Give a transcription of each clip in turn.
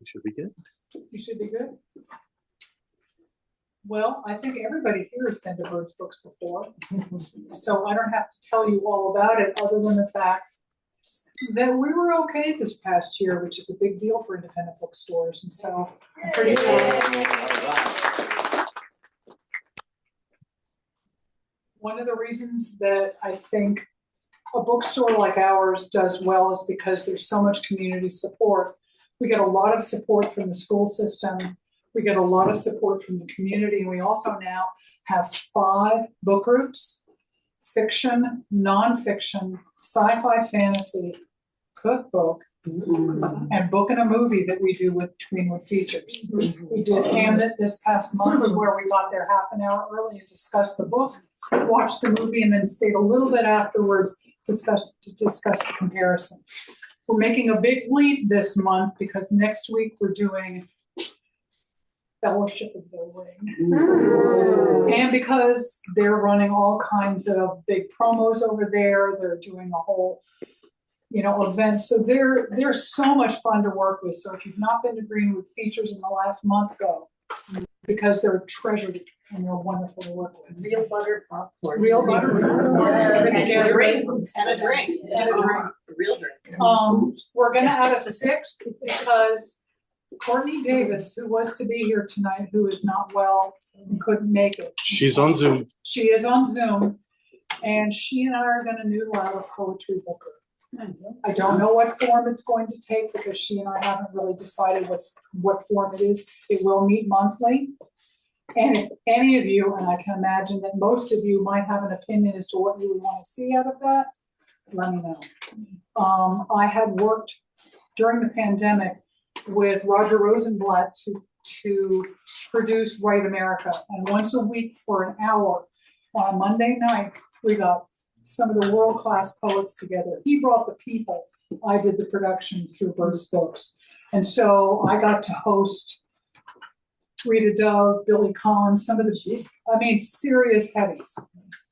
should be good. You should be good. Well, I think everybody here has been to Bird's Books before, so I don't have to tell you all about it, other than the fact that we were okay this past year, which is a big deal for independent bookstores, and so I'm pretty proud. One of the reasons that I think a bookstore like ours does well is because there's so much community support. We get a lot of support from the school system. We get a lot of support from the community. And we also now have 5 book groups: fiction, nonfiction, sci-fi, fantasy, cookbook, and book and a movie that we do with Tweenwood Features. We did Hamnet this past month, where we got there half an hour early and discussed the book, watched the movie, and then stayed a little bit afterwards to discuss the comparison. We're making a big leap this month because next week we're doing Fellowship of the Ring. And because they're running all kinds of big promos over there, they're doing a whole, event. So they're so much fun to work with. So if you've not been to Greenwood Features in the last month, go, because they're treasured and they're wonderful to work with. Real butter popcorn. Real butter popcorn. And a drink. And a drink. And a drink. A real drink. We're gonna add a 6th because Courtney Davis, who was to be here tonight, who is not well and couldn't make it. She's on Zoom. She is on Zoom, and she and I are gonna noodle out a poetry book group. I don't know what form it's going to take because she and I haven't really decided what form it is. It will meet monthly. And if any of you, and I can imagine that most of you might have an opinion as to what you would want to see out of that, let me know. I had worked during the pandemic with Roger Rosenblatt to produce Write America. And once a week for an hour on a Monday night, we got some of the world-class poets together. He brought the people. I did the production through Bird's Books. And so I got to host Rita Dove, Billy Collins, some of the, serious heavies.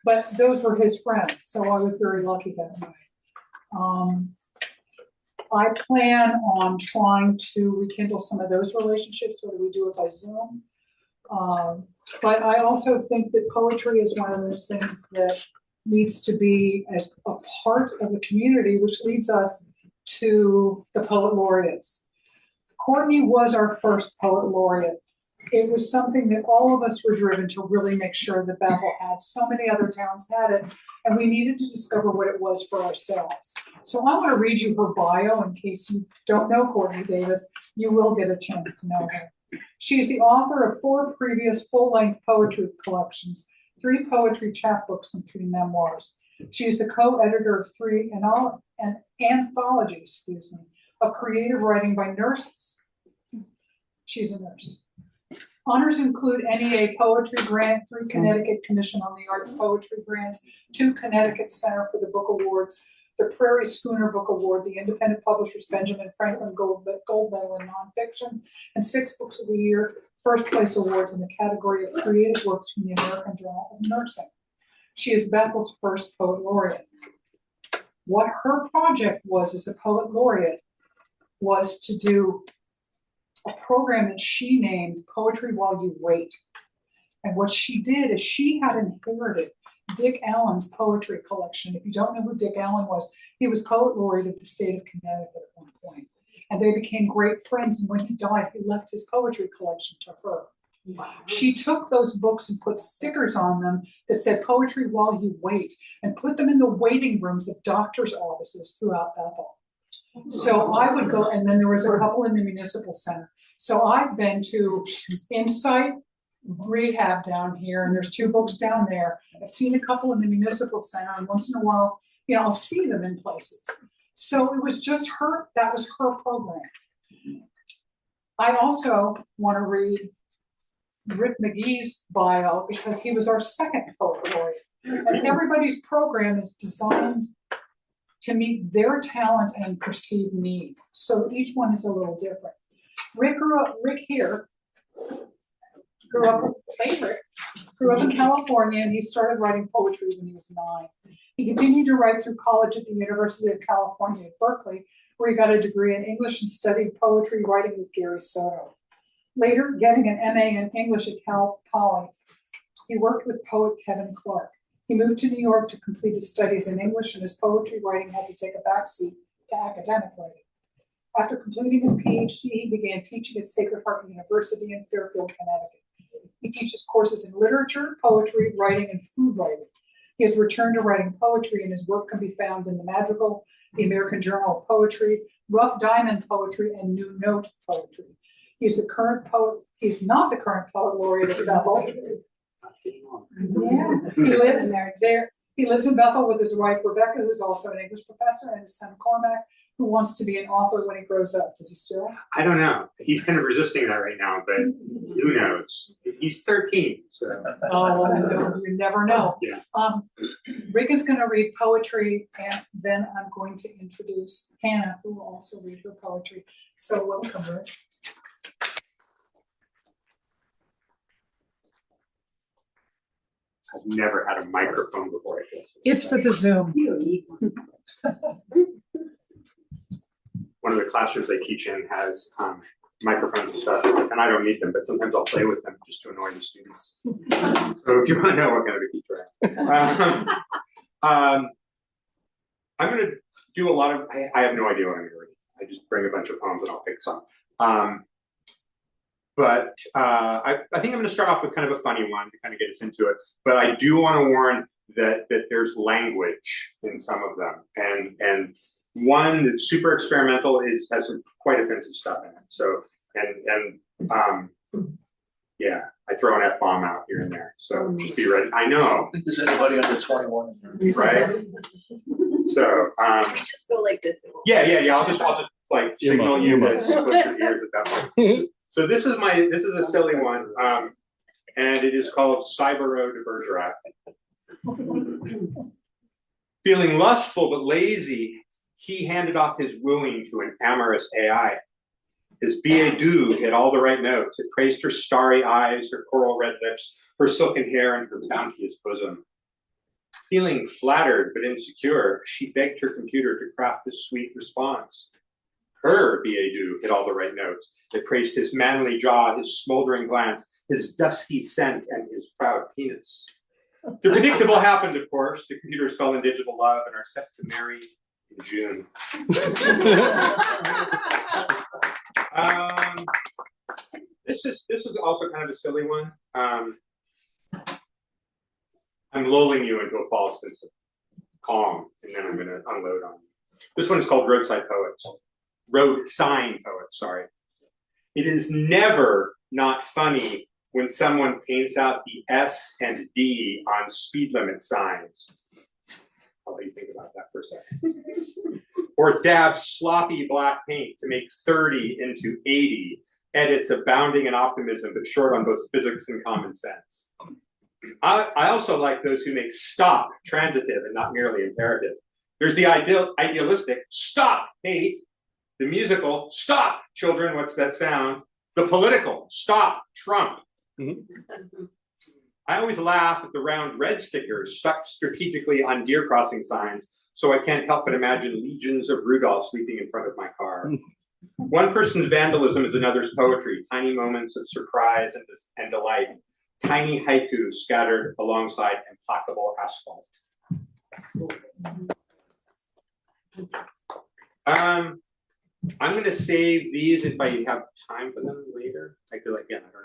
But those were his friends, so I was very lucky that night. I plan on trying to rekindle some of those relationships, whether we do it by Zoom. But I also think that poetry is one of those things that needs to be as a part of the community, which leads us to the Poet Laureates. Courtney was our first Poet Laureate. It was something that all of us were driven to really make sure that Bethel had. So many other towns had it, and we needed to discover what it was for ourselves. So I want to read you her bio in case you don't know Courtney Davis. You will get a chance to know her. She's the author of 4 previous full-length poetry collections, 3 poetry chapbooks, and 3 memoirs. She's the co-editor of 3 anthologies, of creative writing by nurses. She's a nurse. Honors include NEA Poetry Grant, 3 Connecticut Commission on the Arts Poetry Grants, 2 Connecticut Center for the Book Awards, the Prairie Schooner Book Award, the Independent Publishers Benjamin Franklin Gold Medal in Nonfiction, and 6 Books of the Year First Place Awards in the category of Creative Works from the American Journal of Nursing. She is Bethel's first Poet Laureate. What her project was as a Poet Laureate was to do a program that she named Poetry While You Wait. And what she did is she had inherited Dick Allen's poetry collection. If you don't know who Dick Allen was, he was Poet Laureate of the state of Connecticut at one point. And they became great friends. And when he died, he left his poetry collection to her. Wow. She took those books and put stickers on them that said Poetry While You Wait, and put them in the waiting rooms of doctors' offices throughout Bethel. So I would go, and then there was a couple in the municipal center. So I've been to Insight Rehab down here, and there's 2 books down there. I've seen a couple in the municipal center, and once in a while, I'll see them in places. So it was just her, that was her program. I also want to read Rick Magee's bio because he was our second Poet Laureate. And everybody's program is designed to meet their talent and perceived need. So each one is a little different. Rick grew up in California, and he started writing poetry when he was 9. He continued to write through college at the University of California at Berkeley, where he got a degree in English and studied poetry writing with Gary Soto. Later, getting an MA in English at Cal Poly, he worked with poet Kevin Clark. He moved to New York to complete his studies in English, and his poetry writing had to take a backseat to academic writing. After completing his PhD, he began teaching at Sacred Heart University in Fairfield, Connecticut. He teaches courses in literature, poetry, writing, and food writing. He has returned to writing poetry, and his work can be found in the Madrigal, the American Journal of Poetry, Rough Diamond Poetry, and New Note Poetry. He is not the current Poet Laureate of Bethel. Yeah, he lives there. He lives in Bethel with his wife Rebecca, who is also an English professor, and his son Cormac, who wants to be an author when he grows up. Does he still? I don't know. He's kind of resisting that right now, but who knows? He's 13, so. Oh, you never know. Yeah. Rick is going to read poetry, and then I'm going to introduce Hannah, who will also read her poetry. So welcome, Rick. I've never had a microphone before, I guess. It's for the Zoom. One of the classrooms they teach in has microphones and stuff, and I don't need them, but sometimes I'll play with them just to annoy the students. So if you want to know what kind of a teacher I am. I'm going to do a lot of, I have no idea what I'm going to read. I just bring a bunch of poems and I'll pick some. But I think I'm going to start off with kind of a funny one to kind of get us into it. But I do want to warn that there's language in some of them, and one that's super experimental has some quite offensive stuff in it. So yeah, I throw an F-bomb out here and there. So be ready. I know. Does anybody under 21? Right. So Just go like this. yeah. I'll just like signal you that put your ears at that point. So this is a silly one, and it is called Cybero de Bergerac. Feeling lustful but lazy, he handed off his wooing to an amorous AI. His billet doux hit all the right notes. It praised her starry eyes, her coral red lips, her silken hair, and her bounteous bosom. Feeling flattered but insecure, she begged her computer to craft this sweet response. Her billet doux hit all the right notes. It praised his manly jaw, his smoldering glance, his dusky scent, and his proud penis. The predictable happened, of course. The computers fell in digital love and are set to marry in June. This is also kind of a silly one. I'm lulling you into a false sense of calm, and then I'm going to unload on you. This one is called Road Sign Poets, sorry. It is never not funny when someone paints out the S and D on speed limit signs. I'll let you think about that for a second. Or dabs sloppy black paint to make 30 into 80, edits abounding in optimism but short on both physics and common sense. I also like those who make stop transitive and not merely imperative. There's the idealistic stop hate, the musical stop children, what's that sound? The political stop Trump. I always laugh at the round red stickers stuck strategically on deer crossing signs, so I can't help but imagine legions of Rudolph sleeping in front of my car. One person's vandalism is another's poetry, tiny moments of surprise and delight, tiny haiku scattered alongside implacable asphalt. I'm going to save these if I have time for them later. I feel like, yeah, I don't know.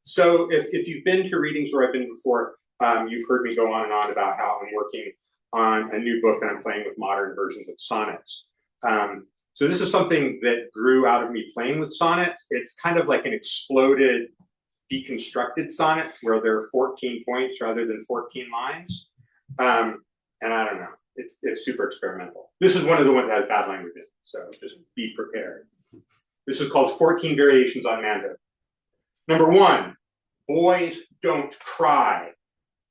So if you've been to readings where I've been before, you've heard me go on and on about how I'm working on a new book and I'm playing with modern versions of sonnets. So this is something that grew out of me playing with sonnets. It's kind of like an exploded, deconstructed sonnet where there are 14 points rather than 14 lines. And I don't know, it's super experimental. This is one of the ones that has bad language in it, so just be prepared. This is called 14 Variations on Manhood. Number 1, boys don't cry.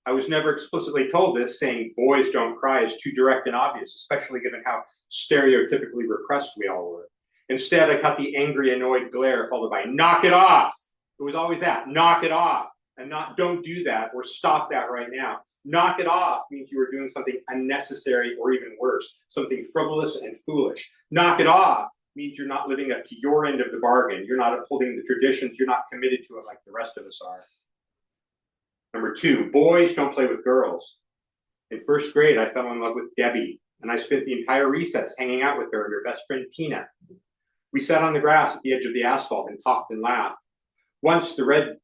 I was never explicitly told this. Saying boys don't cry is too direct and obvious, especially given how stereotypically repressed we all were. Instead, I caught the angry, annoyed glare followed by knock it off. It was always that, knock it off. and not don't do that or stop that right now. Knock it off means you are doing something unnecessary or even worse, something frivolous and foolish. Knock it off means you're not living up to your end of the bargain. You're not upholding the traditions. You're not committed to it like the rest of us are. Number 2, boys don't play with girls. In first grade, I fell in love with Debbie, and I spent the entire recess hanging out with her and her best friend, Tina. We sat on the grass at the edge of the asphalt and talked and laughed. Once the red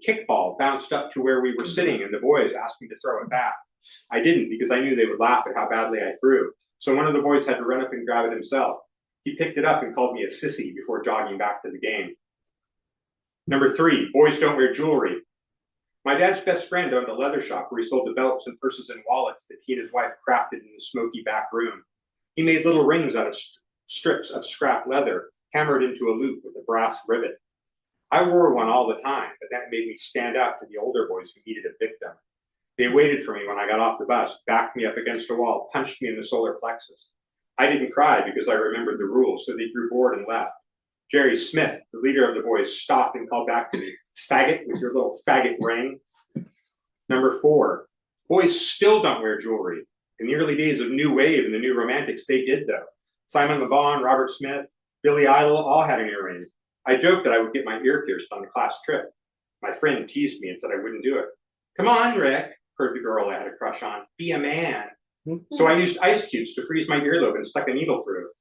kickball bounced up to where we were sitting, and the boys asked me to throw it back. I didn't, because I knew they would laugh at how badly I threw. So one of the boys had to run up and grab it himself. He picked it up and called me a sissy before jogging back to the game. Number 3, boys don't wear jewelry. My dad's best friend owned a leather shop where he sold the belts and purses and wallets that he and his wife crafted in the smoky back room. He made little rings out of strips of scrap leather, hammered into a loop with a brass rivet. I wore one all the time, but that made me stand out to the older boys who needed a victim. They waited for me when I got off the bus, backed me up against a wall, punched me in the solar plexus. I didn't cry because I remembered the rules, so they grew bored and left. Jerry Smith, the leader of the boys, stopped and called back to me, "Faggot with your little faggot ring." Number 4, boys still don't wear jewelry. In the early days of New Wave and the New Romantics, they did though. Simon Le Bon, Robert Smith, Billy Idol all had an earring. I joked that I would get my ear pierced on the class trip. My friend teased me and said I wouldn't do it. "Come on, Rick," heard the girl I had a crush on. "Be a man." So I used ice cubes to freeze my earlobe and stuck a needle through it.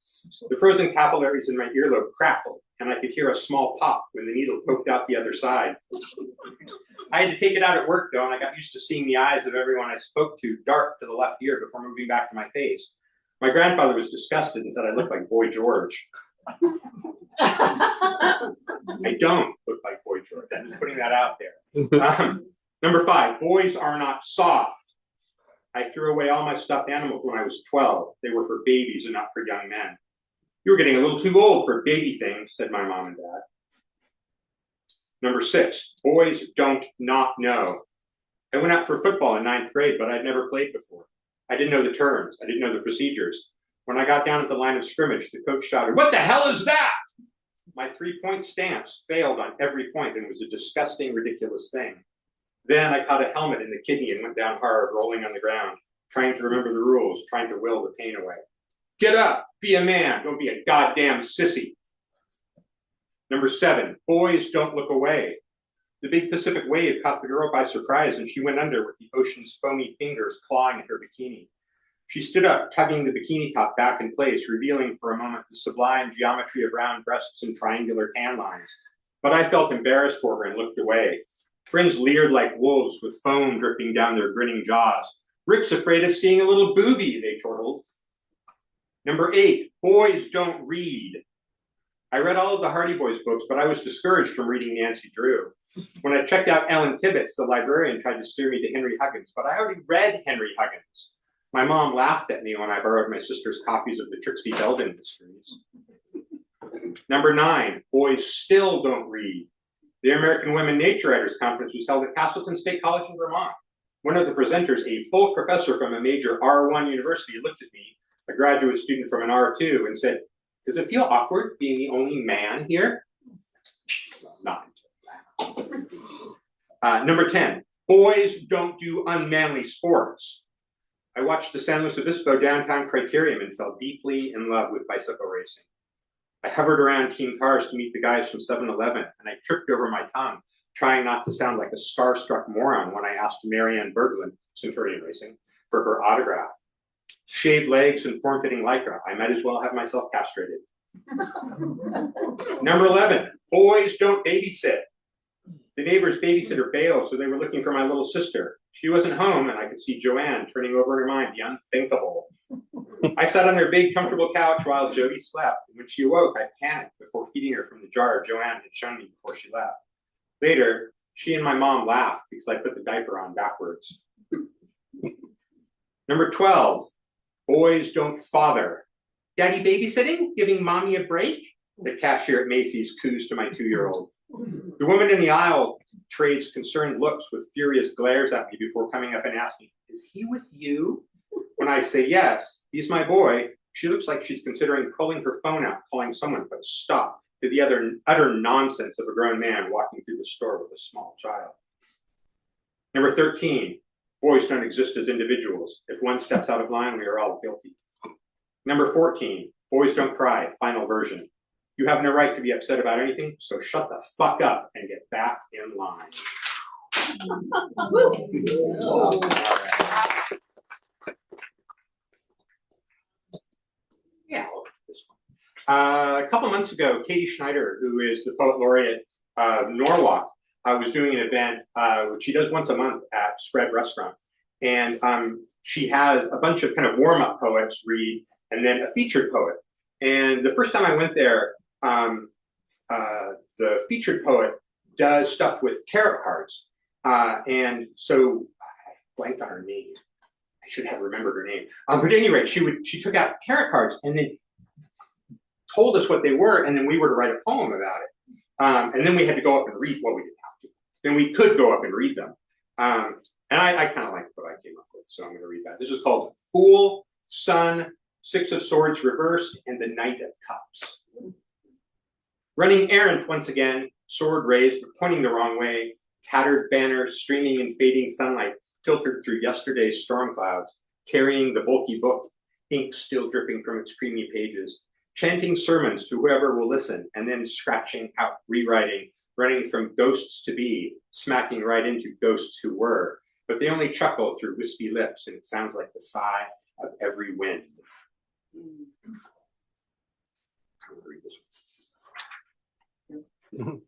The frozen capillaries in my earlobe crackled, and I could hear a small pop when the needle poked out the other side. I had to take it out at work, though, and I got used to seeing the eyes of everyone I spoke to dart to the left ear before moving back to my face. My grandfather was disgusted and said I looked like Boy George. I don't look like Boy George. I'm putting that out there. Number 5, boys are not soft. I threw away all my stuffed animals when I was 12. They were for babies and not for young men. "You were getting a little too old for baby things," said my mom and dad. Number 6, boys don't not know. I went out for football in 9th grade, but I'd never played before. I didn't know the terms. I didn't know the procedures. When I got down at the line of scrimmage, the coach shouted, "What the hell is that?" My 3-point stance failed on every point and was a disgusting, ridiculous thing. Then I caught a helmet in the kidney and went down hard, rolling on the ground, trying to remember the rules, trying to will the pain away. Get up, be a man, don't be a goddamn sissy. Number 7, boys don't look away. The big Pacific wave caught the girl by surprise and she went under with the ocean's foamy fingers clawing at her bikini. She stood up, tugging the bikini top back in place, revealing for a moment the sublime geometry of round breasts and triangular tan lines. But I felt embarrassed for her and looked away. Friends leered like wolves with foam dripping down their grinning jaws. "Rick's afraid of seeing a little boobie," they chortled. Number 8, boys don't read. I read all of the Hardy Boys books, but I was discouraged from reading Nancy Drew. When I checked out Ellen Tibbetts, the librarian tried to steer me to Henry Huggins, but I already read Henry Huggins. My mom laughed at me when I borrowed my sister's copies of the Trixie Belden mysteries. Number 9, boys still don't read. The American Women Nature Writers Conference was held at Castleton State College in Vermont. One of the presenters, a full professor from a major R1 university, looked at me, a graduate student from an R2, and said, "Does it feel awkward being the only man here?" Well, not until now. Number 10, boys don't do unmanly sports. I watched the San Luis Obispo downtown criterium and fell deeply in love with bicycle racing. I hovered around team cars to meet the guys from 7-Eleven, and I tripped over my tongue, trying not to sound like a starstruck moron when I asked Marianne Berglund, Centurion Racing, for her autograph. Shaved legs and form-fitting lycra. I might as well have myself castrated. Number 11, boys don't babysit. The neighbor's babysitter bailed, so they were looking for my little sister. She wasn't home, and I could see Joanne turning over in her mind the unthinkable. I sat on their big, comfortable couch while Jody slept. When she awoke, I panicked before feeding her from the jar Joanne had shown me before she left. Later, she and my mom laughed because I put the diaper on backwards. Number 12, boys don't father. "Daddy babysitting? Giving mommy a break?" The cashier at Macy's coos to my 2-year-old. The woman in the aisle trades concerned looks with furious glares at me before coming up and asking, "Is he with you?" When I say yes, he's my boy, she looks like she's considering pulling her phone out, calling someone, but stop. to the utter nonsense of a grown man walking through the store with a small child. Number 13, boys don't exist as individuals. If one steps out of line, we are all guilty. Number 14, boys don't cry, final version. You have no right to be upset about anything, so shut the fuck up and get back in line. All right. Yeah, this one. A couple months ago, Katie Schneider, who is the Poet Laureate of Norwalk, was doing an event, which she does once a month at Spread Restaurant. And she has a bunch of kind of warm-up poets read, and then a featured poet. And the first time I went there, the featured poet does stuff with tarot cards. And so I blanked on her name. I should have remembered her name. But at any rate, she took out tarot cards and then told us what they were, and then we were to write a poem about it. And then we had to go up and read, well, we didn't have to. Then we could go up and read them. And I kind of liked what I came up with, so I'm going to read that. This is called Fool, Sun, Six of Swords Reversed, and the Knight of Cups. Running errant once again, sword raised but pointing the wrong way, tattered banner streaming in fading sunlight filtered through yesterday's storm clouds, carrying the bulky book, ink still dripping from its creamy pages, chanting sermons to whoever will listen, and then scratching out, rewriting, running from ghosts to be, smacking right into ghosts who were, but they only chuckle through wispy lips, and it sounds like the sigh of every wind. I'm going to read this one.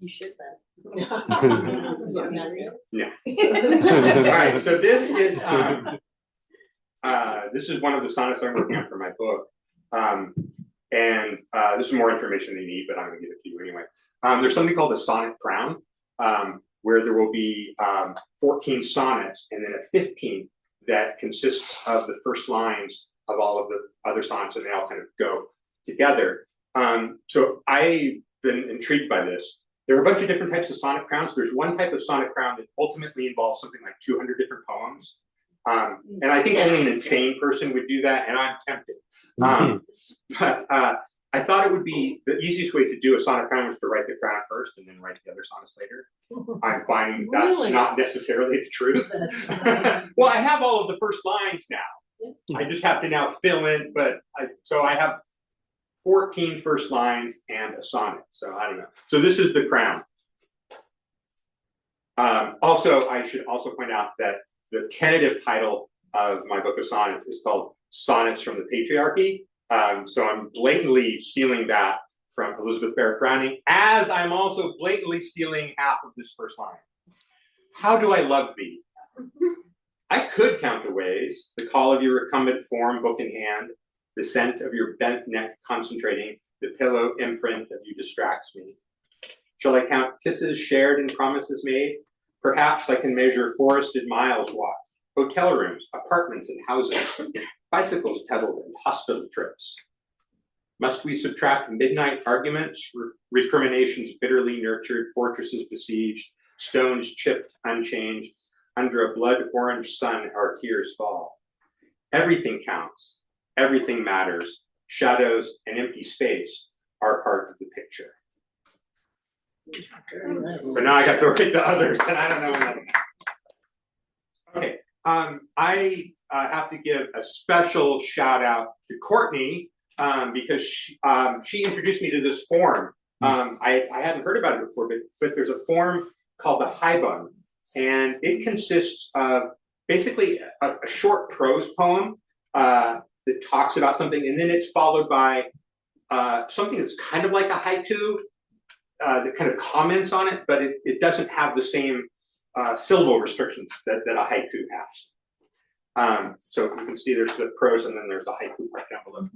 You should then. No. All right, so this is one of the sonnets I'm working on for my book. And this is more information than you need, but I'm going to give it to you anyway. There's something called a sonnet crown, where there will be 14 sonnets and then a 15th that consists of the first lines of all of the other sonnets, and they all kind of go together. So I've been intrigued by this. There are a bunch of different types of sonnet crowns. There's one type of sonnet crown that ultimately involves something like 200 different poems. And I think only an insane person would do that, and I'm tempted. But I thought it would be the easiest way to do a sonnet crown was to write the crown first and then write the other sonnets later. I'm finding that's not necessarily the truth. Well, I have all of the first lines now. I just have to now fill in, so I have 14 first lines and a sonnet. So I don't know. So this is the crown. Also, I should also point out that the tentative title of my book of sonnets is called Sonnets from the Patriarchy. So I'm blatantly stealing that from Elizabeth Barrett Browning, as I'm also blatantly stealing half of this first line. How do I love thee? I could count the ways, the call of your recumbent form, book in hand, the scent of your bent neck concentrating, the pillow imprint of you distracts me. Shall I count kisses shared and promises made? Perhaps I can measure forested miles walked, hotel rooms, apartments and houses, bicycles pedaled and hospital trips. Must we subtract midnight arguments, recriminations bitterly nurtured, fortresses besieged, stones chipped, unchanged, under a blood orange sun our tears fall. Everything counts. Everything matters. Shadows and empty space are part of the picture. So now I got to write the others, and I don't know another. Okay, I have to give a special shout out to Courtney because she introduced me to this form. I hadn't heard about it before, but there's a form called the Haibun, and it consists of basically a short prose poem that talks about something, and then it's followed by something that's kind of like a haiku that kind of comments on it, but it doesn't have the same syllable restrictions that a haiku has. So you can see there's the prose and then there's the haiku right down below.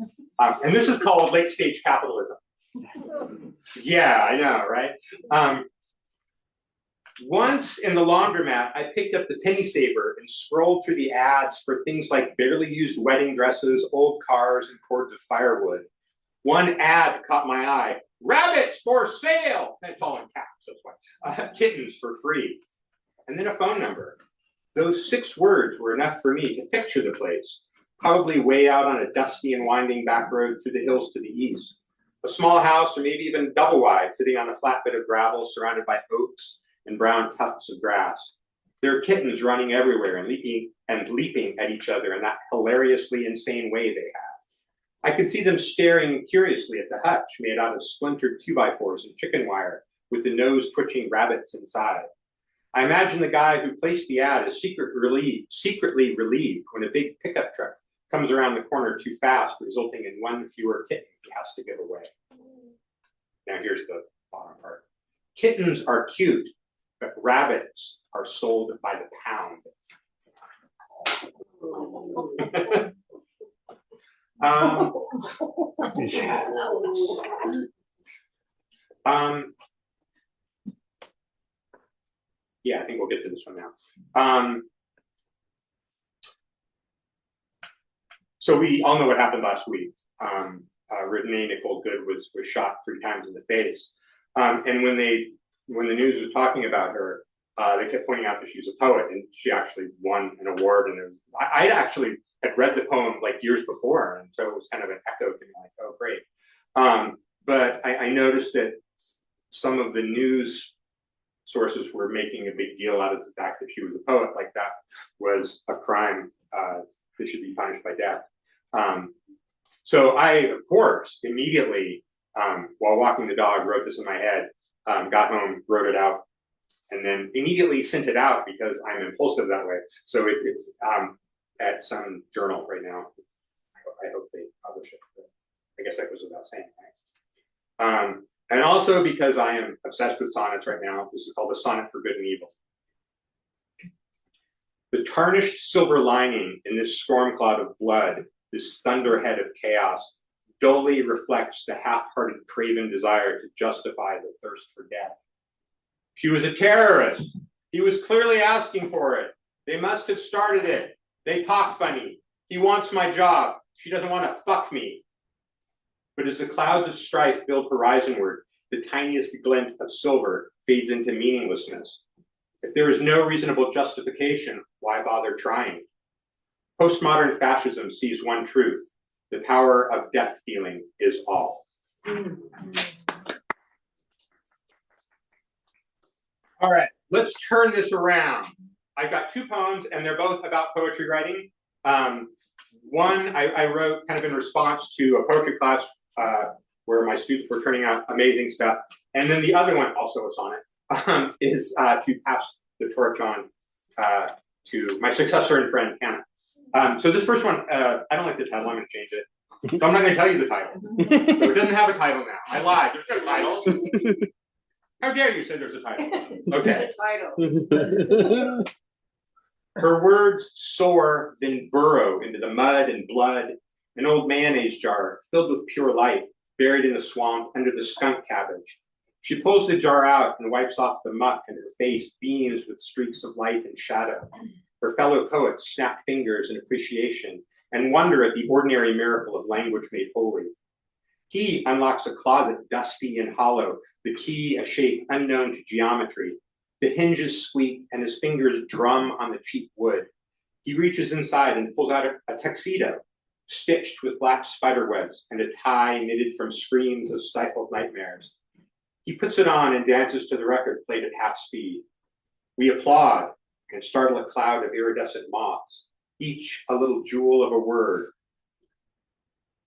And this is called late stage capitalism. Yeah, I know, right? Once in the laundromat, I picked up the penny saver and scrolled through the ads for things like barely used wedding dresses, old cars, and cords of firewood. One ad caught my eye. Rabbits for sale! It's all in caps, that's why. Kittens for free. And then a phone number. Those 6 words were enough for me to picture the place, probably way out on a dusty and winding back road through the hills to the east. A small house, or maybe even double wide, sitting on a flat bit of gravel surrounded by oaks and brown tufts of grass. There are kittens running everywhere and leaping at each other in that hilariously insane way they have. I could see them staring curiously at the hutch made out of splintered 2x4s and chicken wire, with the nose twitching rabbits inside. I imagine the guy who placed the ad is secretly relieved when a big pickup truck comes around the corner too fast, resulting in one fewer kitten he has to give away. Now here's the bottom part. Kittens are cute, but rabbits are sold by the pound. Yeah, I think we'll get to this one now. So we all know what happened last week. Renee Nicole Good was shot 3 times in the face. And when the news was talking about her, they kept pointing out that she's a poet, and she actually won an award. And I actually had read the poem like years before, and so it was kind of an echo to me, like, oh, great. But I noticed that some of the news sources were making a big deal out of the fact that she was a poet, like that was a crime that should be punished by death. So I, of course, immediately, while walking the dog, wrote this in my head, got home, wrote it out, and then immediately sent it out because I'm impulsive that way. So it's at some journal right now. I hope they publish it. But I guess that goes without saying, right? And also because I am obsessed with sonnets right now. This is called A Sonnet for Good and Evil. The tarnished silver lining in this storm cloud of blood, this thunderhead of chaos, dully reflects the half-hearted craven desire to justify the thirst for death. She was a terrorist. He was clearly asking for it. They must have started it. They talk funny. He wants my job. She doesn't want to fuck me. But as the clouds of strife build horizonward, the tiniest glint of silver fades into meaninglessness. If there is no reasonable justification, why bother trying? Postmodern fascism sees one truth: the power of death dealing is all. All right, let's turn this around. I've got 2 poems, and they're both about poetry writing. One I wrote kind of in response to a poetry class where my students were turning out amazing stuff. And then the other one, also a sonnet, is to pass the torch on to my successor and friend, Hannah. So this first one, I don't like the title, I'm gonna change it. So I'm not gonna tell you the title. So it doesn't have a title now. I lied, there's no title. How dare you say there's a title? Okay. There's a title. Her words soar, then burrow into the mud and blood. An old mayonnaise jar filled with pure light, buried in the swamp under the skunk cabbage. She pulls the jar out and wipes off the muck, and her face beams with streaks of light and shadow. Her fellow poets snap fingers in appreciation and wonder at the ordinary miracle of language made holy. He unlocks a closet dusty and hollow, the key a shape unknown to geometry. The hinges squeak and his fingers drum on the cheap wood. He reaches inside and pulls out a tuxedo, stitched with black spider webs and a tie knitted from screams of stifled nightmares. He puts it on and dances to the record played at half speed. We applaud and startle a cloud of iridescent moths, each a little jewel of a word.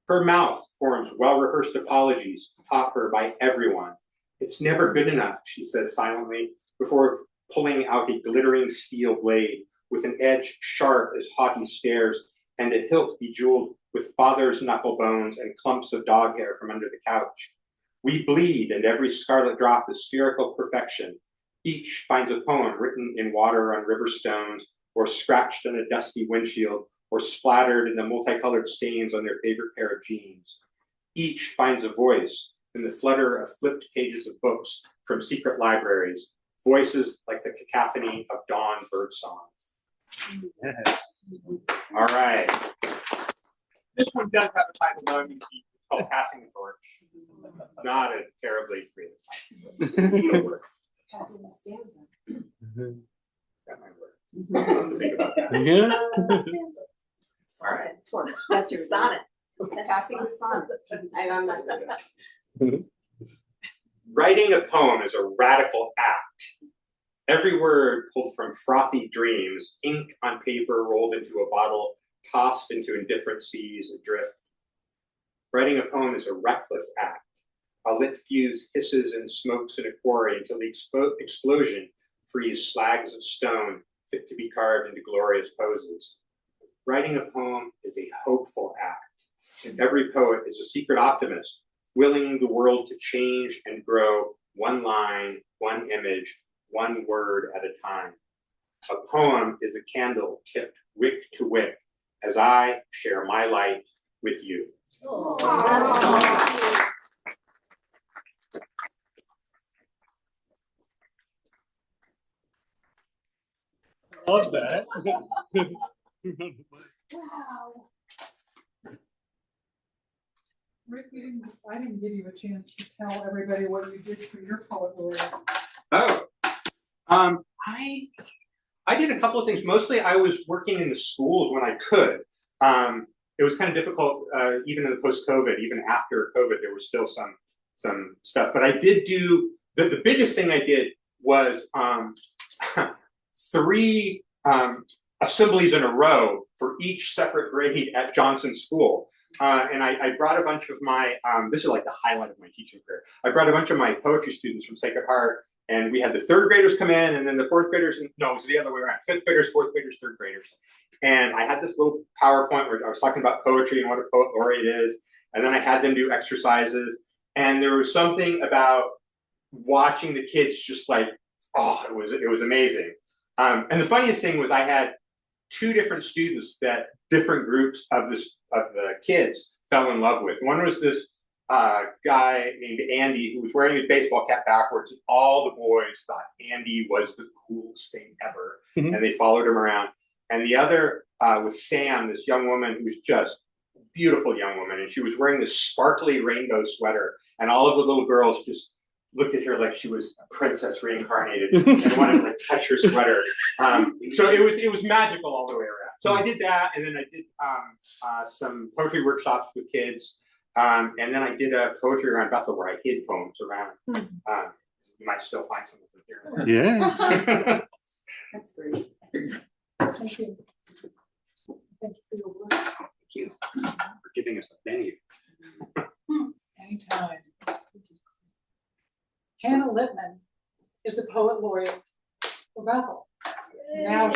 Her mouth forms well-rehearsed apologies taught her by everyone. It's never good enough, she says silently, before pulling out a glittering steel blade with an edge sharp as haughty stares and a hilt bejeweled with father's knuckle bones and clumps of dog hair from under the couch. We bleed, and every scarlet drop is spherical perfection. Each finds a poem written in water on river stones, or scratched on a dusty windshield, or splattered in the multicolored stains on their favorite pair of jeans. Each finds a voice in the flutter of flipped pages of books from secret libraries, voices like the cacophony of dawn birdsong. Yes. All right. This one does have a title, though. It's called Passing the Torch. Not a terribly creative title. Passing the stanza. That might work. Think about that. All right. That's your sonnet. Passing the sonnet. I'm not Writing a poem is a radical act. Every word pulled from frothy dreams, ink on paper rolled into a bottle, tossed into indifferent seas adrift. Writing a poem is a reckless act. A lit fuse hisses and smokes in a quarry until the explosion frees slags of stone fit to be carved into glorious poses. Writing a poem is a hopeful act, and every poet is a secret optimist, willing the world to change and grow one line, one image, one word at a time. A poem is a candle tipped wick to wick as I share my light with you. Oh, that's Love that. Wow. Rick, I didn't give you a chance to tell everybody what you did for your Poet Laureate. Oh, I did a couple of things. Mostly I was working in the schools when I could. It was kind of difficult, even in the post-COVID, even after COVID, there was still some stuff. But I did do, the biggest thing I did was 3 assemblies in a row for each separate grade at Johnson School. And I brought a bunch of my, this is like the highlight of my teaching career. I brought a bunch of my poetry students from Sacred Heart, and we had the 3rd graders come in, and then the 4th graders, no, it was the other way around, 5th graders, 4th graders, 3rd graders. And I had this little PowerPoint where I was talking about poetry and what a Poet Laureate is, and then I had them do exercises, and there was something about watching the kids just like, oh, it was amazing. And the funniest thing was I had 2 different students that different groups of the kids fell in love with. One was this guy named Andy who was wearing his baseball cap backwards, and all the boys thought Andy was the coolest thing ever, and they followed him around. And the other was Sam, this young woman who was just a beautiful young woman, and she was wearing this sparkly rainbow sweater, and all of the little girls just looked at her like she was a princess reincarnated and wanted to like touch her sweater. So it was magical all the way around. So I did that, and then I did some poetry workshops with kids, and then I did a poetry around Bethel where I hid poems around. You might still find some of them here. Yeah. That's great. Thank you. Thank you for your work. Thank you for giving us a venue. Anytime. Hannah Lipman is a Poet Laureate for Bethel. Now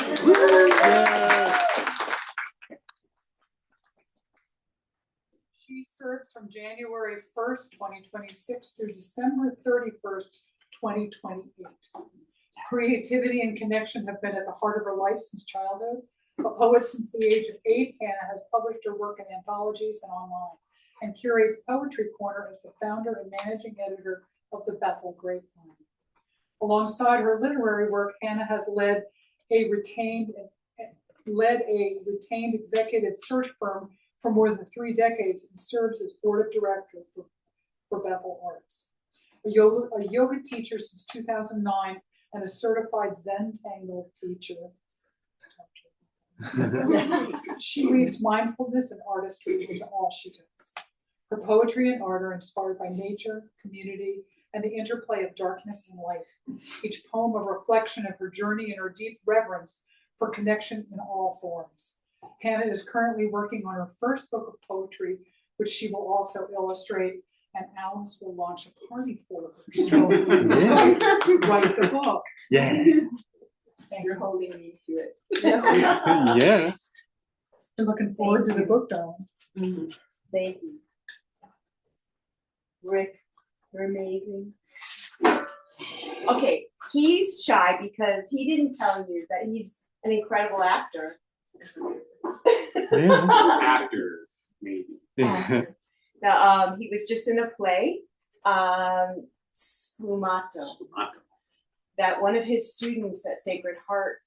she serves from January 1st, 2026 through December 31st, 2028. Creativity and connection have been at the heart of her life since childhood. A poet since the age of 8, Hannah has published her work in anthologies and online, and curates Poetry Corner as the founder and managing editor of the Bethel Grapevine. Alongside her literary work, Hannah has led a retained executive search firm for more than 3 decades and serves as board of directors for Bethel Arts. A yoga teacher since 2009 and a certified Zentangle teacher. She weaves mindfulness and artistry into all she does. Her poetry and art are inspired by nature, community, and the interplay of darkness and light. Each poem a reflection of her journey and her deep reverence for connection in all forms. Hannah is currently working on her first book of poetry, which she will also illustrate, and Alice will launch a party for her. So write the book. Yeah. And you're holding me to it. Yes. Yeah. You're looking forward to the book, darling. Thank you. Rick, you're amazing. Okay, he's shy because he didn't tell you that he's an incredible actor. Actor, maybe. Actor. He was just in a play, Sfumato, that one of his students at Sacred Heart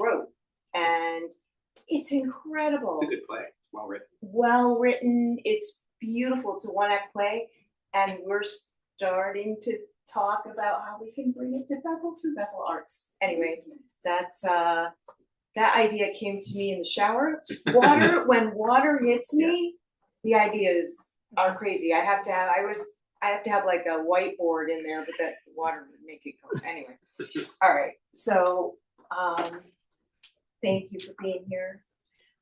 wrote, and it's incredible. It's a good play. Well written. Well written. It's beautiful. It's a 1-act play, and we're starting to talk about how we can bring it to Bethel through Bethel Arts. Anyway, that's that idea came to me in the shower. When water hits me, the idea is are crazy. I have to have like a whiteboard in there, but that water would make it go, anyway. All right, so, thank you for being here.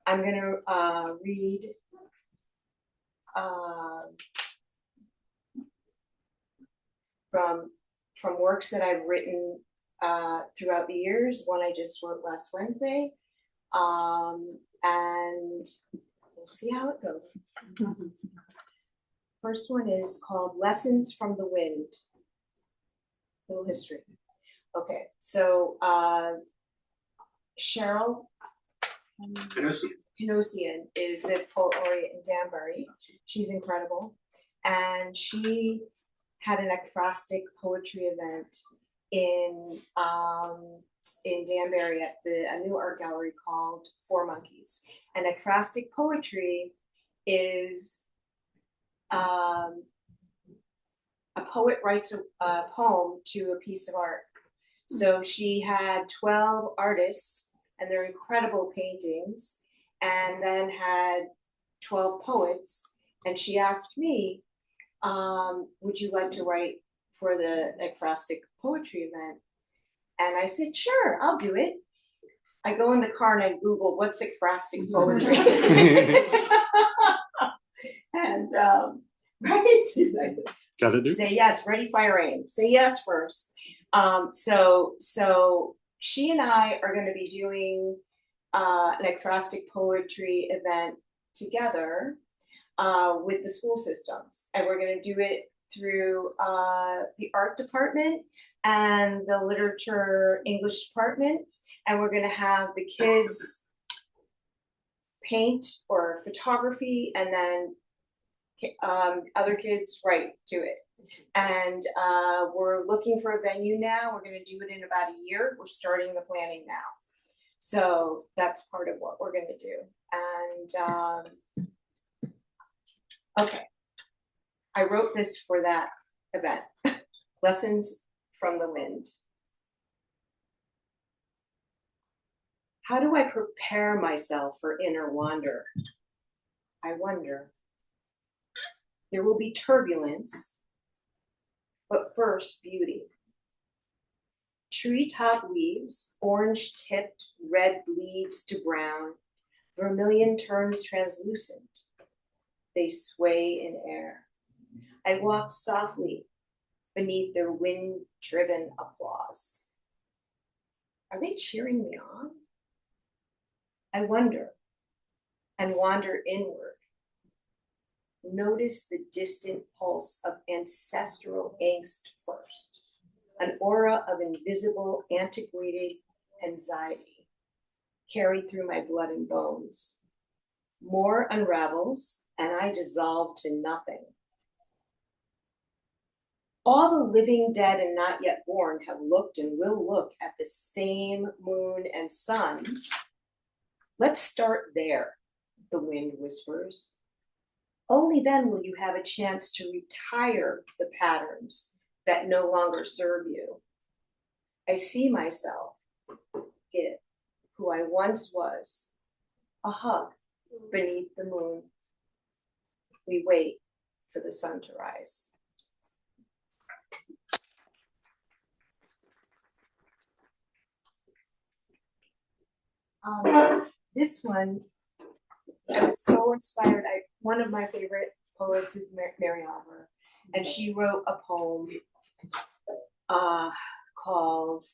I'm gonna, read, from works that I've written, throughout the years. One I just wrote last Wednesday. And we'll see how it goes. First one is called Lessons from the Wind. Little history. Okay, so Cheryl Panosian is the Poet Laureate in Danbury. She's incredible. And she had an ekphrastic poetry event in Danbury at a new art gallery called Four Monkeys. And ekphrastic poetry is a poet writes a poem to a piece of art. So she had 12 artists and their incredible paintings, and then had 12 poets. And she asked me, would you like to write for the ekphrastic poetry event? And I said, sure, I'll do it. I go in the car and I Google what's ekphrastic poetry. And right? Gotta do. Say yes, ready, fire, aim. Say yes first. So she and I are going to be doing an ekphrastic poetry event together with the school systems, and we're going to do it through the art department and the literature English department, and we're going to have the kids paint or photography, and then other kids write to it. And we're looking for a venue now. We're going to do it in about a year. We're starting the planning now. So that's part of what we're going to do. And okay, I wrote this for that event. Lessons from the Wind. How do I prepare myself for inner wander? I wonder. There will be turbulence, but first beauty. Treetop leaves, orange tipped, red bleeds to brown, vermilion turns translucent. They sway in air. I walk softly beneath their wind-driven applause. Are they cheering me on? I wonder and wander inward. Notice the distant pulse of ancestral angst first, an aura of invisible, antiquated anxiety carried through my blood and bones. More unravels, and I dissolve to nothing. All the living, dead, and not yet born have looked and will look at the same moon and sun. Let's start there, the wind whispers. Only then will you have a chance to retire the patterns that no longer serve you. I see myself, it, who I once was, a hug beneath the moon. We wait for the sun to rise. This one, I was so inspired. One of my favorite poets is Mary Oliver, and she wrote a poem called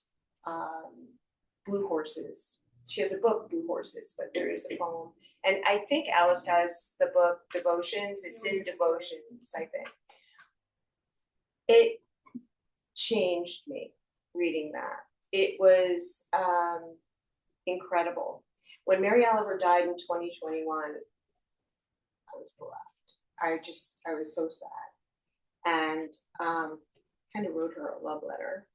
Blue Horses. She has a book, Blue Horses, but there is a poem. And I think Alice has the book Devotions. It's in Devotions, I think. It changed me reading that. It was incredible. When Mary Oliver died in 2021, I was bereft. I was so sad. And kind of wrote her a love letter.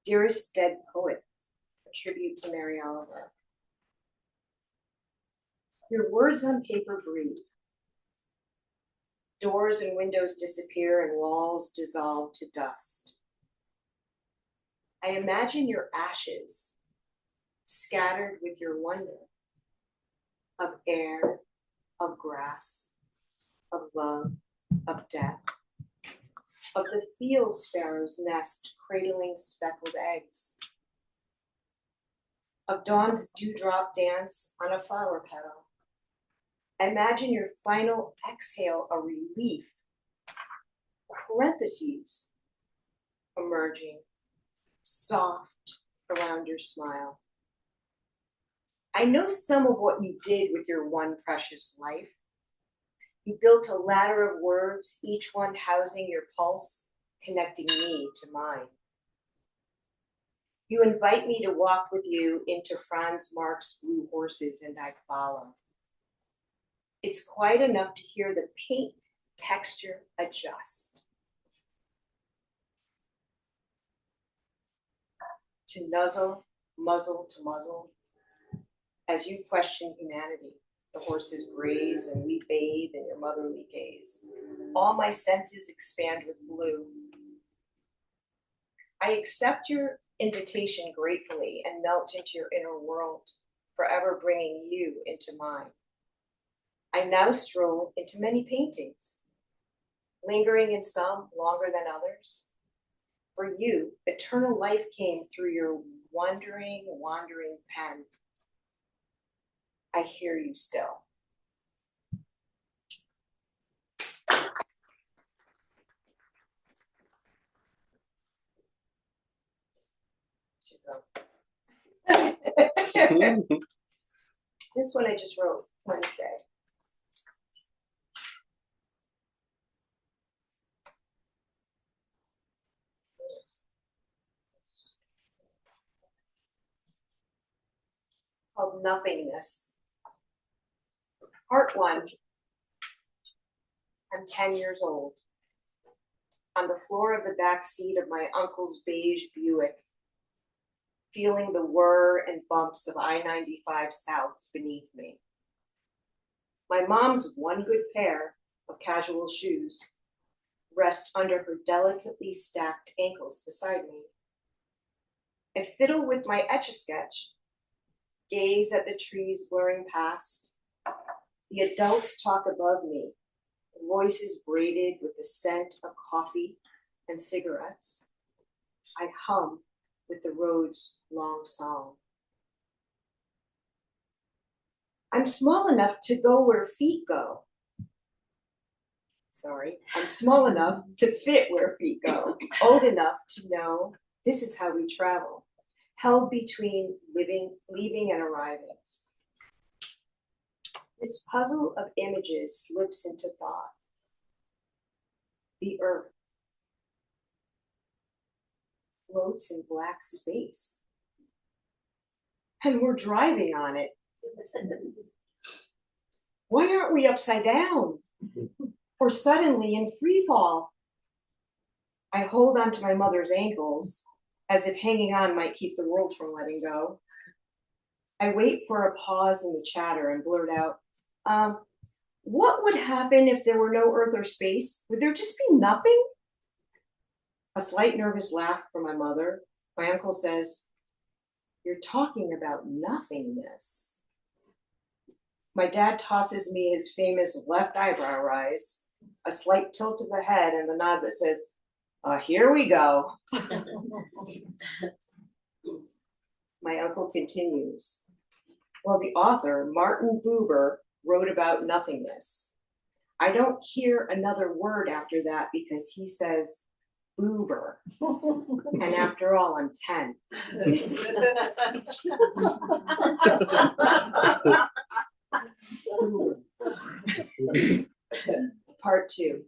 Dearest Dead Poet, a tribute to Mary Oliver. Your words on paper breathe. Doors and windows disappear and walls dissolve to dust. I imagine your ashes scattered with your wonder of air of grass, of love, of death, of the field sparrow's nest cradling speckled eggs, of dawn's dewdrop dance on a flower petal. Imagine your final exhale a relief, parentheses, emerging, soft around your smile. I know some of what you did with your one precious life. You built a ladder of words, each one housing your pulse, connecting me to mine. You invite me to walk with you into Franz Marc's Blue Horses, and I follow. It's quite enough to hear the paint texture adjust. To nuzzle, muzzle to muzzle, as you question humanity. The horses graze and we bathe in your motherly gaze. All my senses expand with blue. I accept your invitation gratefully and melt into your inner world, forever bringing you into mine. I now stroll into many paintings, lingering in some longer than others. For you, eternal life came through your wandering pen. I hear you still. This one I just wrote Wednesday. Called Nothingness. Part 1. I'm 10 years old. On the floor of the back seat of my uncle's beige Buick, feeling the whir and bumps of I-95 South beneath me. My mom's one good pair of casual shoes rest under her delicately stacked ankles beside me. I fiddle with my Etch-a-Sketch, gaze at the trees blurring past. The adults talk above me, voices braided with the scent of coffee and cigarettes. I hum with the road's long song. I'm small enough to go where feet go. I'm small enough to fit where feet go, old enough to know this is how we travel, held between leaving and arriving. This puzzle of images slips into thought. The earth floats in black space, and we're driving on it. Why aren't we upside down? Or suddenly in free fall? I hold onto my mother's ankles, as if hanging on might keep the world from letting go. I wait for a pause in the chatter and blurt out, what would happen if there were no earth or space? Would there just be nothing? A slight nervous laugh from my mother. My uncle says, you're talking about nothingness. My dad tosses me his famous left eyebrow rise, a slight tilt of the head and the nod that says, here we go. My uncle continues. Well, the author, Martin Buber, wrote about nothingness. I don't hear another word after that because he says Buber. And after all, I'm 10. Part 2.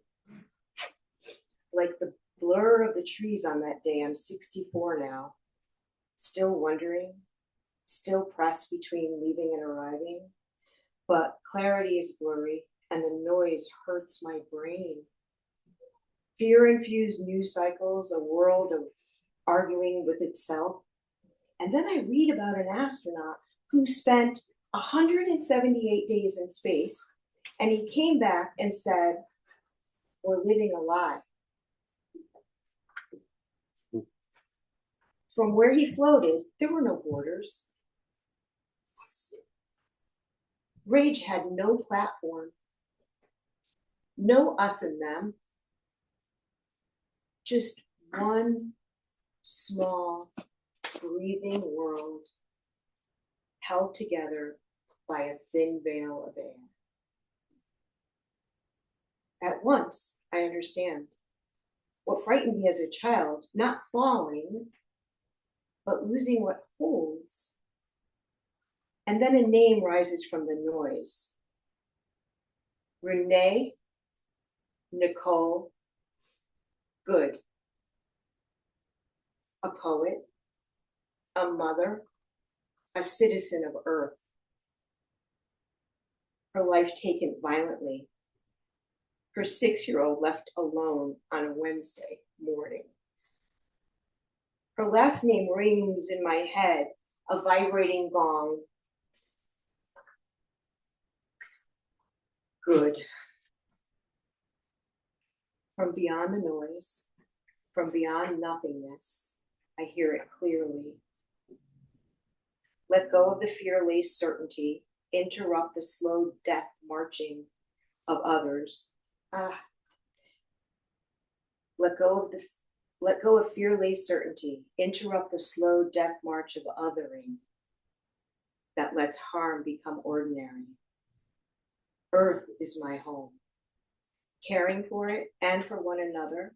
Like the blur of the trees on that day, I'm 64 now. Still wondering, still pressed between leaving and arriving. But clarity is blurry and the noise hurts my brain. Fear-infused news cycles, a world of arguing with itself. And then I read about an astronaut who spent 178 days in space, and he came back and said, we're living a lie. From where he floated, there were no borders. Rage had no platform, no us and them, just one small, breathing world held together by a thin veil of air. At once, I understand. What frightened me as a child, not falling, but losing what holds. And then a name rises from the noise. Renee Nicole Good. A poet, a mother, a citizen of Earth. Her life taken violently. Her 6-year-old left alone on a Wednesday morning. Her last name rings in my head, a vibrating gong. Good. From beyond the noise, from beyond nothingness, I hear it clearly. Let go of the fear-laced certainty, interrupt the slow death marching of others. Let go of fear-laced certainty, interrupt the slow death march of othering that lets harm become ordinary. Earth is my home. Caring for it and for one another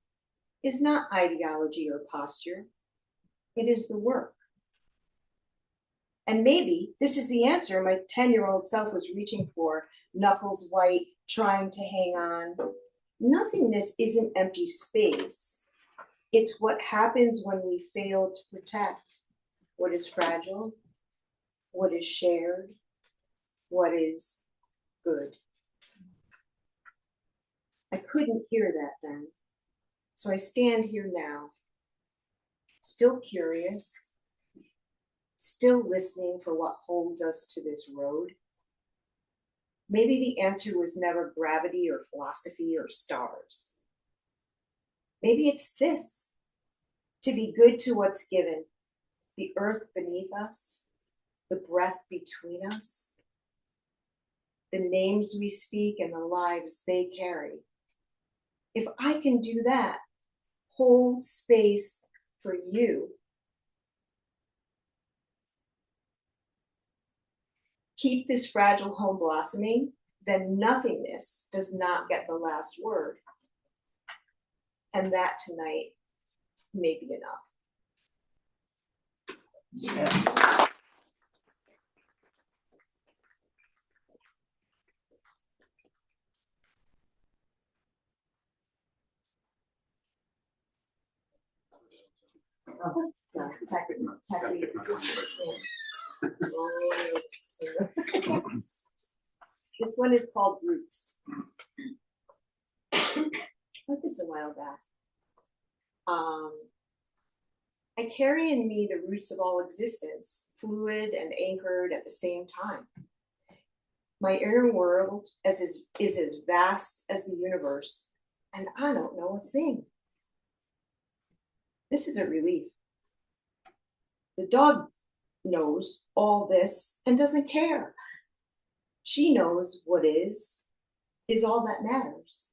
is not ideology or posture. It is the work. And maybe this is the answer my 10-year-old self was reaching for, knuckles white, trying to hang on. Nothingness isn't empty space. It's what happens when we fail to protect what is fragile, what is shared, what is good. I couldn't hear that then, so I stand here now, still curious, still listening for what holds us to this road. Maybe the answer was never gravity or philosophy or stars. Maybe it's this, to be good to what's given, the earth beneath us, the breath between us, the names we speak and the lives they carry. If I can do that, hold space for you, keep this fragile home blossoming, then nothingness does not get the last word. And that tonight may be enough. Yeah. This one is called Roots. I wrote this a while back. I carry in me the roots of all existence, fluid and anchored at the same time. My inner world is as vast as the universe, and I don't know a thing. This is a relief. The dog knows all this and doesn't care. She knows what is all that matters.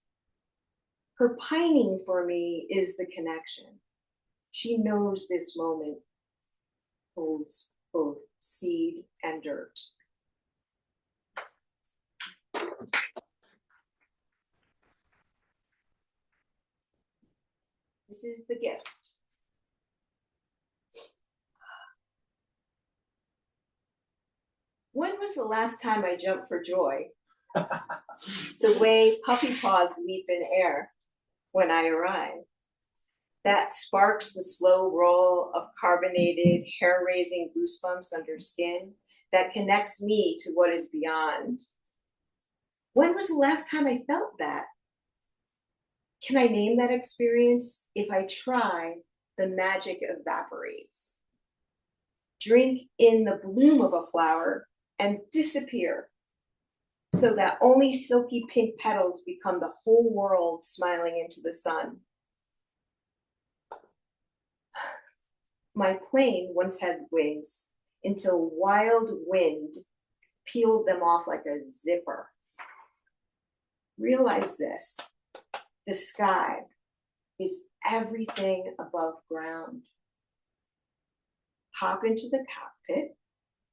Her pining for me is the connection. She knows this moment holds both seed and dirt. This is the gift. When was the last time I jumped for joy? The way puppy paws leap in air when I arrive. That sparks the slow roll of carbonated, hair-raising goosebumps under skin that connects me to what is beyond. When was the last time I felt that? Can I name that experience? If I try, the magic evaporates. Drink in the bloom of a flower and disappear, so that only silky pink petals become the whole world smiling into the sun. My plane once had wings until wild wind peeled them off like a zipper. Realize this, the sky is everything above ground. Hop into the cockpit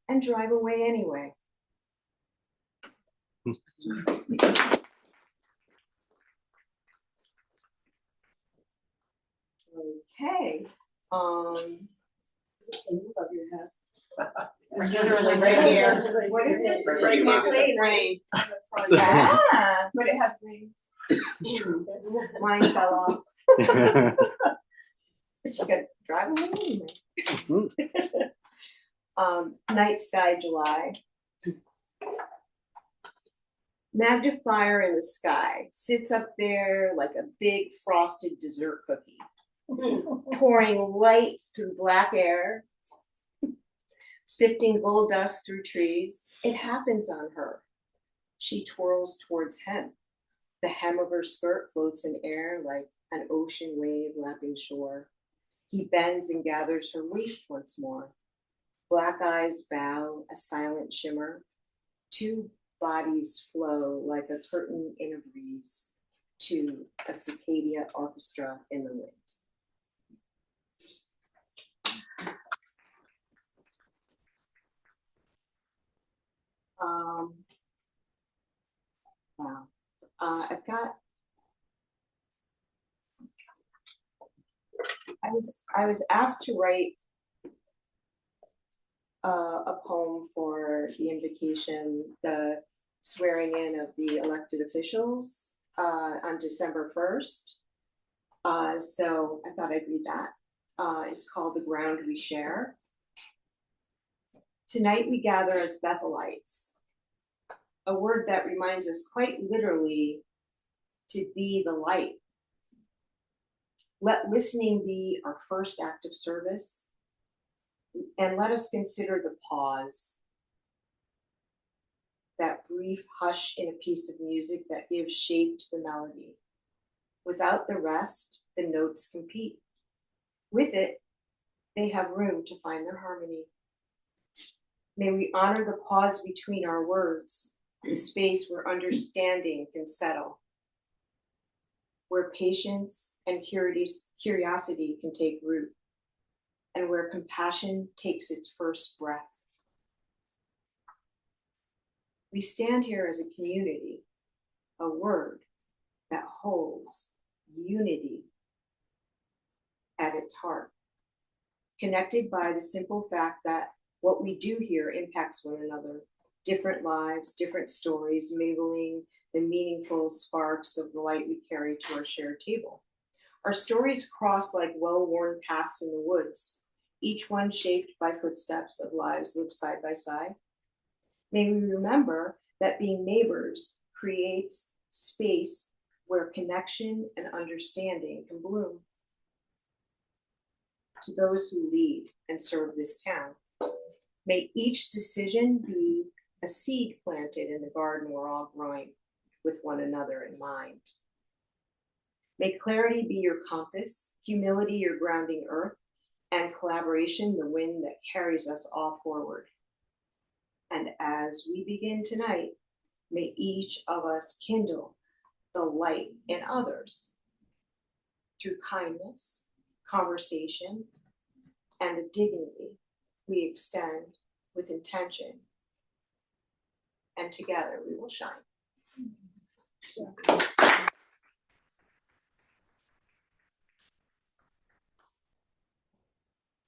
and drive away anyway. Okay, It's literally right here. what is this? Right where your mouth is. Rain. Yeah, But it has wings. it's true. Mine fell off. But you gotta drive away anyway. Night sky, July. Magnifier in the sky sits up there like a big frosted dessert cookie, pouring light through black air, sifting gold dust through trees. It happens on her. She twirls towards him. The hem of her skirt floats in air like an ocean wave lapping shore. He bends and gathers her waist once more. Black eyes bow, a silent shimmer. Two bodies flow like a curtain in a breeze to a cicada orchestra in the wind. Wow. I was asked to write a poem for the invocation, the swearing in of the elected officials on December 1st. So I thought I'd read that. It's called The Ground We Share. Tonight we gather as Bethelites, a word that reminds us quite literally to be the light. Let listening be our first act of service, and let us consider the pause, that brief hush in a piece of music that gives shape to the melody. Without the rest, the notes compete. With it, they have room to find their harmony. May we honor the pause between our words, the space where understanding can settle, where patience and curiosity can take root, and where compassion takes its first breath. We stand here as a community, a word that holds unity at its heart, connected by the simple fact that what we do here impacts one another, different lives, different stories, mingling the meaningful sparks of the light we carry to our shared table. Our stories cross like well-worn paths in the woods, each one shaped by footsteps of lives lived side by side. May we remember that being neighbors creates space where connection and understanding can bloom. To those who lead and serve this town, may each decision be a seed planted in the garden we're all growing with one another in mind. May clarity be your compass, humility your grounding earth, and collaboration the wind that carries us all forward. And as we begin tonight, may each of us kindle the light in others through kindness, conversation, and the dignity we extend with intention. And together we will shine.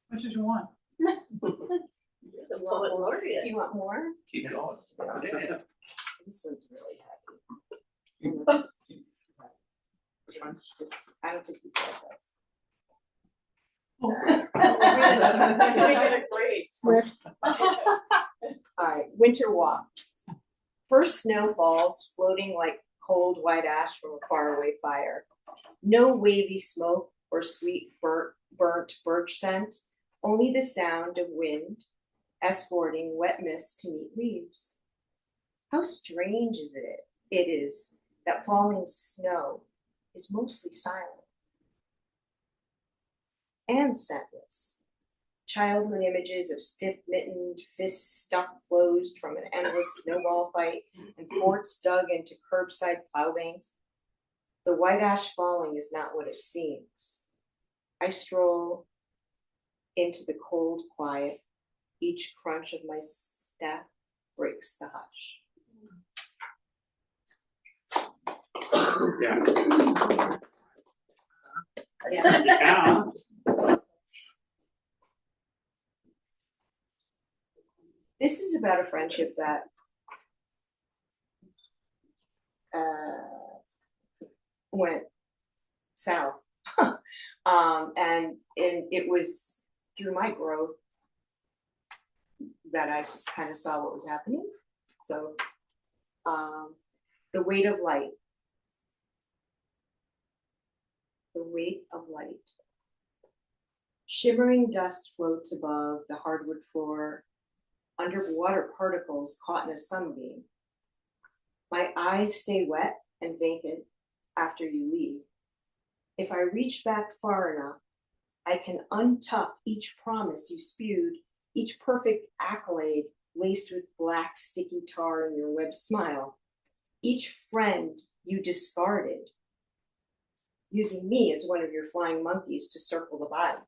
What did you want? The Poet Laureate. Do you want more? Keep going. Yeah. This one's really heavy. I don't think you Great. Rick? All right, winter walk. First snow falls, floating like cold white ash from a faraway fire. No wavy smoke or sweet burnt birch scent, only the sound of wind escorting wet mist to meet leaves. How strange it is that falling snow is mostly silent and scentless, childhood images of stiff-mittened, fists stuck closed from an endless snowball fight, and forts dug into curbside plowbanks. The white ash falling is not what it seems. I stroll into the cold quiet. Each crunch of my step breaks the hush. Yeah. Yeah. Yeah. This is about a friendship that went south. And it was through my growth that I kind of saw what was happening. So the weight of light. The weight of light. Shimmering dust floats above the hardwood floor, underwater particles caught in a sunbeam. My eyes stay wet and vacant after you leave. If I reach back far enough, I can untuck each promise you spewed, each perfect accolade laced with black sticky tar in your web smile, each friend you discarded, using me as one of your flying monkeys to circle the body.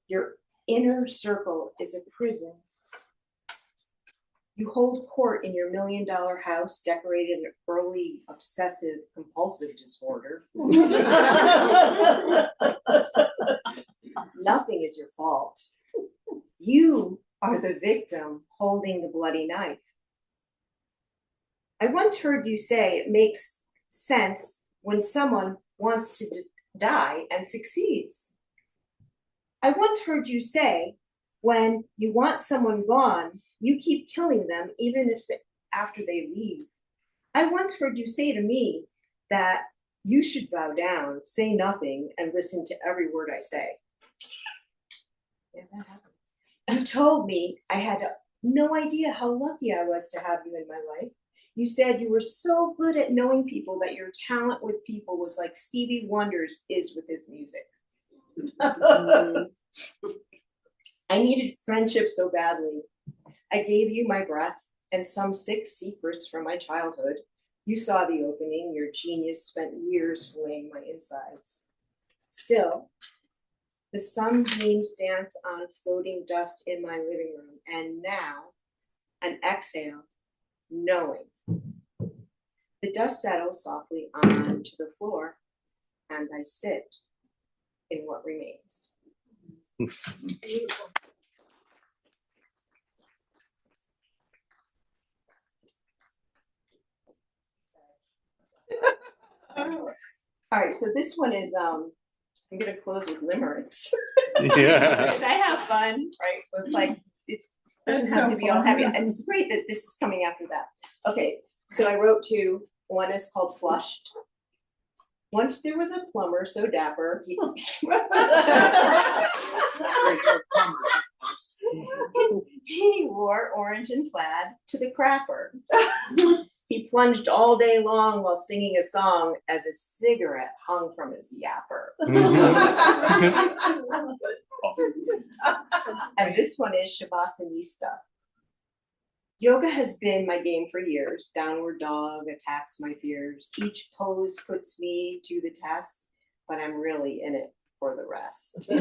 Your inner circle is a prison. You hold court in your $1 million house decorated in early obsessive compulsive disorder. Nothing is your fault. You are the victim holding the bloody knife. I once heard you say it makes sense when someone wants to die and succeeds. I once heard you say, when you want someone gone, you keep killing them even if after they leave. I once heard you say to me that you should bow down, say nothing, and listen to every word I say. Yeah, that happened. You told me I had no idea how lucky I was to have you in my life. You said you were so good at knowing people that your talent with people was like Stevie Wonder's is with his music. I needed friendship so badly. I gave you my breath and some 6 secrets from my childhood. You saw the opening. Your genius spent years filleting my insides. Still, the sunbeams dance on floating dust in my living room, and now an exhale, knowing. The dust settles softly onto the floor, and I sit in what remains. All right, so this one is I'm gonna close with limericks. Yeah. Because I have fun, right? With like it doesn't have to be all heavy. And it's great that this is coming after that. Okay, so I wrote 2. One is called Flushed. Once there was a plumber so dapper. He wore orange and plaid to the crapper. He plunged all day long while singing a song as a cigarette hung from his yapper. And this one is Shavasana. Yoga has been my game for years. Downward dog attacks my fears. Each pose puts me to the test, but I'm really in it for the rest.